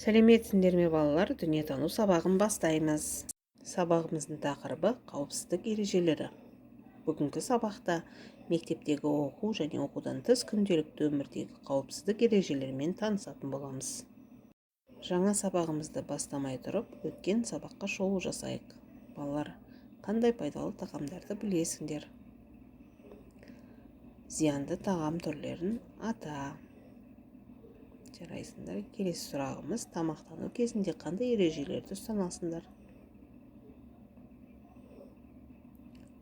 Сәлеметсіңдер ме балалар, дүниетану сабағын бастаймыз. Сабағымыздың тақырыбы қауіпсіздік ережелері. Бүгінгі сабақта мектептегі оқу және оқудан тыс күнделікті өмірдегі қауіпсіздік ережелерімен танысатын боламыз. Жаңа сабағымызды бастамай тұрып, өткен сабаққа шолу жасайық. Балалар, қандай пайдалы тағамдарды білесіңдер? Зиянды тағам түрлерін ата. Жарайсыңдар. Келесі сұрағымыз, тамақтану кезінде қандай ережелерді ұстанасыңдар?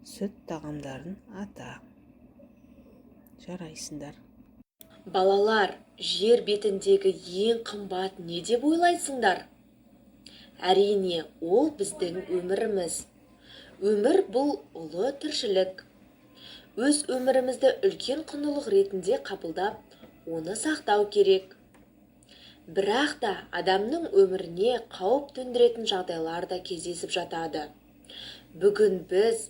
Сүт тағамдарын ата. Жарайсыңдар. Балалар, жер бетіндегі ең қымбат не деп ойлайсыңдар? Әрине, ол біздің өміріміз. Өмір бұл ұлы тіршілік. Өз өмірімізді үлкен құндылық ретінде қабылдап, оны сақтау керек. Бірақ та адамның өміріне қауіп төндіретін жағдайлар да кездесіп жатады. Бүгін біз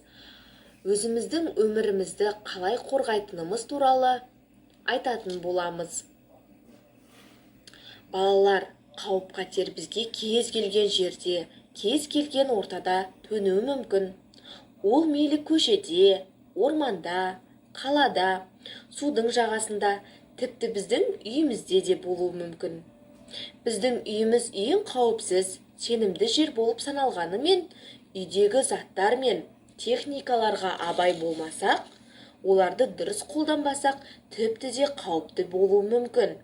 өзіміздің өмірімізді қалай қорғайтынымыз туралы айтатын боламыз. Балалар, қауіп-қатер бізге кез келген жерде, кез келген ортада төнуі мүмкін. Ол мейлі көшеде, орманда, қалада, судың жағасында, тіпті біздің үйімізде де болуы мүмкін. Біздің үйіміз ең қауіпсіз, сенімді жер болып саналғанымен, үйдегі заттар мен техникаларға абай болмасақ, оларды дұрыс қолданбасақ, тіпті де қауіпті болуы мүмкін.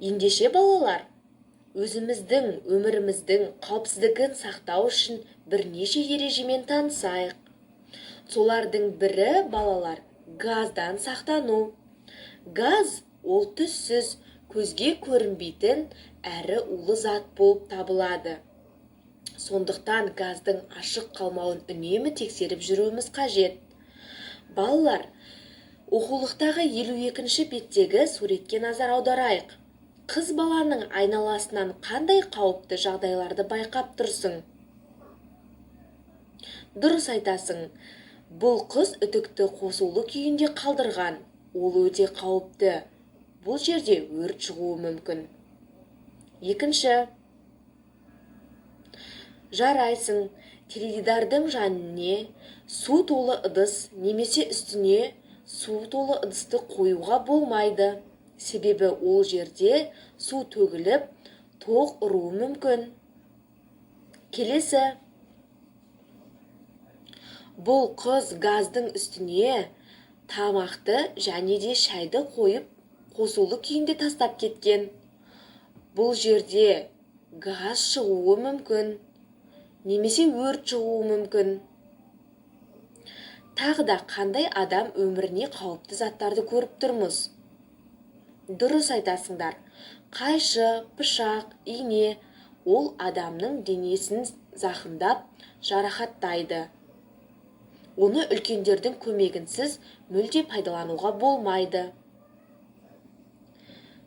Ендеше балалар, өзіміздің өміріміздің қауіпсіздігін сақтау үшін бірнеше ережемен танысайық. Солардың бірі, балалар, газдан сақтану. Газ ол түссіз, көзге көрінбейтін әрі улы зат болып табылады. Сондықтан газдың ашық қалмауын үнемі тексеріп жүруіміз қажет. Балалар, оқулықтағы 52-ші беттегі суретке назар аударайық. Қыз баланың айналасынан қандай қауіпті жағдайларды байқап тұрсың? Дұрыс айтасың. Бұл қыз үтікті қосулы күйінде қалдырған. Ол өте қауіпті. Бұл жерде өрт шығуы мүмкін. Екінші. Жарайсың. Теледидардың жанына су толы ыдыс немесе үстіне су толы ыдысты қоюға болмайды. Себебі ол жерде су төгіліп, тоқ ұруы мүмкін. Келесі. Бұл қыз газдың үстіне тамақты және де шайды қойып, қосулы күйінде тастап кеткен. Бұл жерде газ шығуы мүмкін, немесе өрт шығуы мүмкін. Тағы да қандай адам өміріне қауіпті заттарды көріп тұрмыз? Дұрыс айтасыңдар. Қайшы, пышақ, ине, ол адамның денесін зақымдап, жарақаттайды. Оны үлкендердің көмегінсіз мүлде пайдалануға болмайды.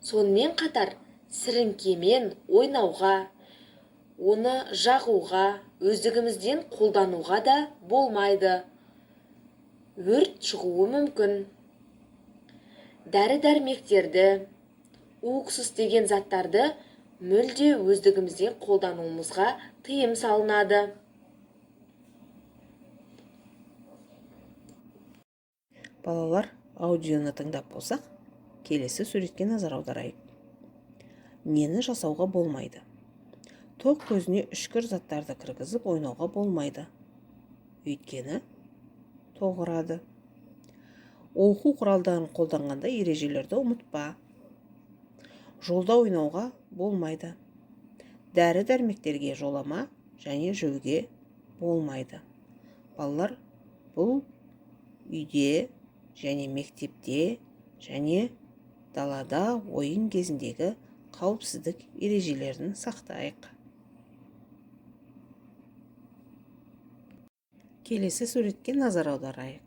Сонымен қатар, сіріңкемен ойнауға, оны жағуға, өздігімізден қолдануға да болмайды. Өрт шығуы мүмкін. Дәрі-дәрмектерді, уксус деген заттарды мүлде өздігімізден қолдануымызға тыйым салынады. Балалар, аудионы тыңдап болсақ, келесі суретке назар аударайық. Нені жасауға болмайды? Тоқ көзіне үшкір заттарды кіргізіп ойнауға болмайды. Өйткені тоқ ұрады. Оқу құралдарын қолданғанда ережелерді ұмытпа. Жолда ойнауға болмайды. Дәрі-дәрмектерге жолама және жеуге болмайды. Балалар, бұл үйде және мектепте және далада ойын кезіндегі қауіпсіздік ережелерін сақтайық. Келесі суретке назар аударайық.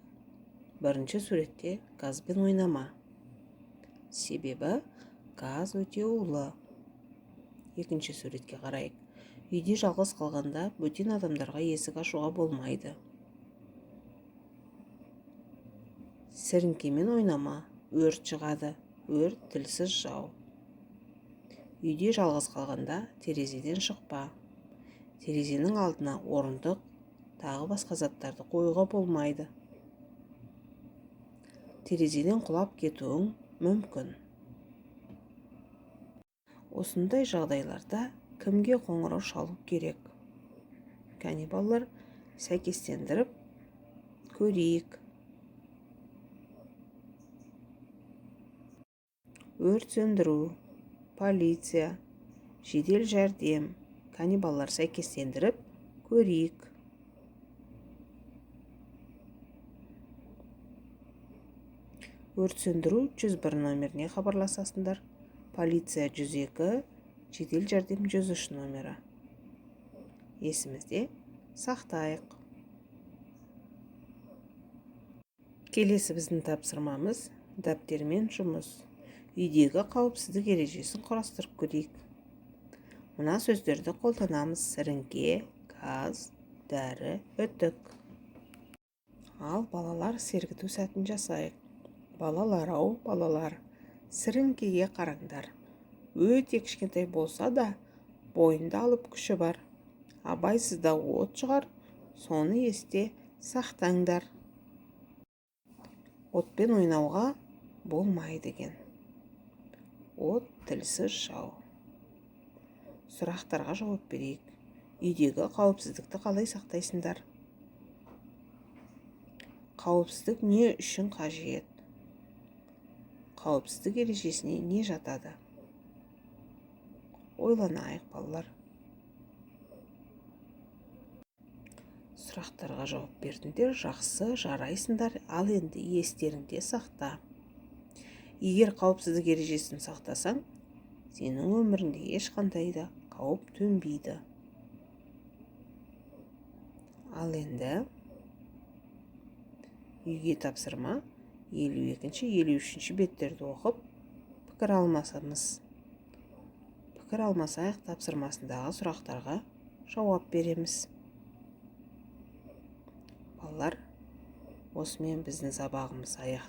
Бірінші суретте газбен ойнама. Себебі газ өте улы. Екінші суретке қарайық. Үйде жалғыз қалғанда бөтен адамдарға есік ашуға болмайды. Сіріңкемен ойнама, өрт шығады. Өрт тілсіз жау. Үйде жалғыз қалғанда терезеден шықпа. Терезенің алдына орындық, тағы басқа заттарды қоюға болмайды. Терезеден құлап кетуің мүмкін. Осындай жағдайларда кімге қоңырау шалу керек? Кәне балалар, сәйкестендіріп көрейік. Өрт сөндіру, полиция, жедел жәрдем. Кәне балалар, сәйкестендіріп көрейік. Өрт сөндіру 101 номеріне хабарласасыңдар. Полиция 102, жедел жәрдем 103 номері. Есімізде сақтайық. Келесі біздің тапсырмамыз дәптермен жұмыс. Үйдегі қауіпсіздік ережесін құрастырып көрейік. Мына сөздерді қолданамыз: сіріңке, газ, дәрі, үтік. Ал балалар, сергіту сәтін жасайық. Балалар-ау, балалар, сіріңкеге қараңдар. Өте кішкентай болса да, бойында алып күші бар. Абайсызда от шығар, соны есте сақтаңдар. Отпен ойнауға болмайды екен. От тілсіз жау. Сұрақтарға жауап берейік. Үйдегі қауіпсіздікті қалай сақтайсыңдар? Қауіпсіздік не үшін қажет? Қауіпсіздік ережесіне не жатады? Ойланайық, балалар. Сұрақтарға жауап бердіңдер, жақсы, жарайсыңдар. Ал енді естеріңде сақта. Егер қауіпсіздік ережесін сақтасаң, сенің өміріңде ешқандай да қауіп төнбейді. Ал енді үйге тапсырма 52-53 беттерді оқып, пікір алмасамыз. Пікір алмасайық, тапсырмасындағы сұрақтарға жауап береміз. Балалар, осымен біздің сабағымыз аяқталды.